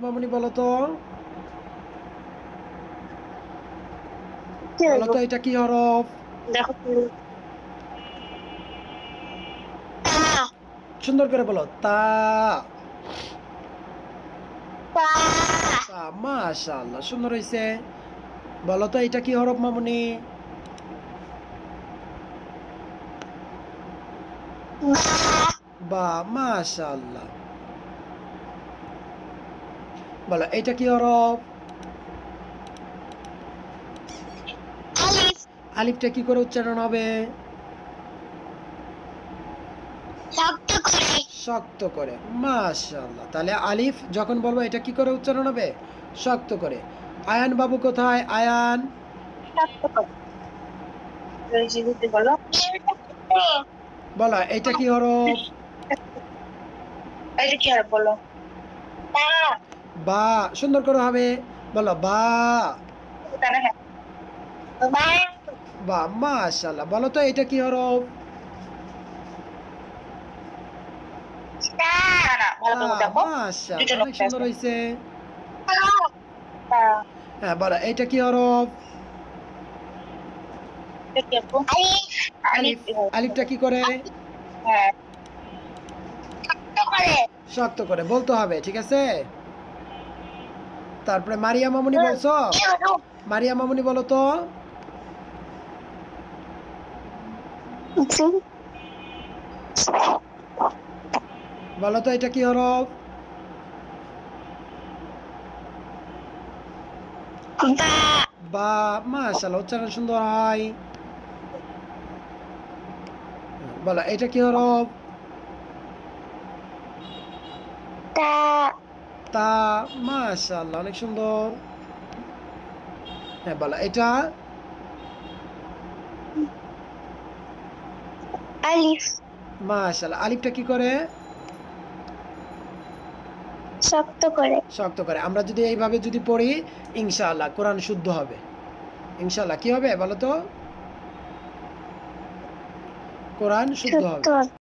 মামুনি বলো তো বলো তো এটা কি হরফ? দেখো সুন্দর করে বলো তা। তা তা মাশাআল্লাহ সুন্দর হইছে। বলো তো এটা কি হরফ মামুনি? বা মাশাআল্লাহ। বলো এটা কি হরফ? আলিফ আলিফটা কি করে উচ্চারণ হবে? শব্দ করে শক্ত করে। মাশাআল্লাহ। তাহলে আলিফ যখন বলবো এটা কি করে উচ্চারণ হবে? শক্ত করে। আয়ান বাবু কোথায়? আয়ান শব্দ করে রোজিতে বলো বলো এটা কি হরফ? এটা কি আর বলো তা বা সুন্দর করে হবে। বলো বা। তা না বা বা মাশাআল্লাহ। বলো তো এটা কি হরফ? তা না ভালো তা করে দেখো দুটো মাশাআল্লাহ অনেক নকশা সুন্দর আছে হইছে। তা হ্যাঁ বলো এটা কি হরফ? এটা কি আপু আলিফ আলিফ আলিফ। আলিফটা কি করে? হ্যাঁ শব্দ করে শক্ত করে বলতে হবে, ঠিক আছে? তারপরে মারিয়া মামুনি বলছো? মারিয়া মামুনি বলো তো বলো তো এটা কি হরফ? বা বা মাশাআল্লাহ উচ্চারণ সুন্দর হয়। বলো এটা কি হরফ? তা তা মাশাআল্লাহ অনেক সুন্দর। হ্যাঁ বলো এটা? আলিফ মাশাআল্লাহ। আলিফটা কি করে? শক্ত করে শক্ত করে। আমরা যদি এইভাবে যদি পড়ি ইনশাআল্লাহ কোরআন শুদ্ধ হবে। ইনশাআল্লাহ কি হবে বলো তো? কোরআন শুদ্ধ হবে। সত্তর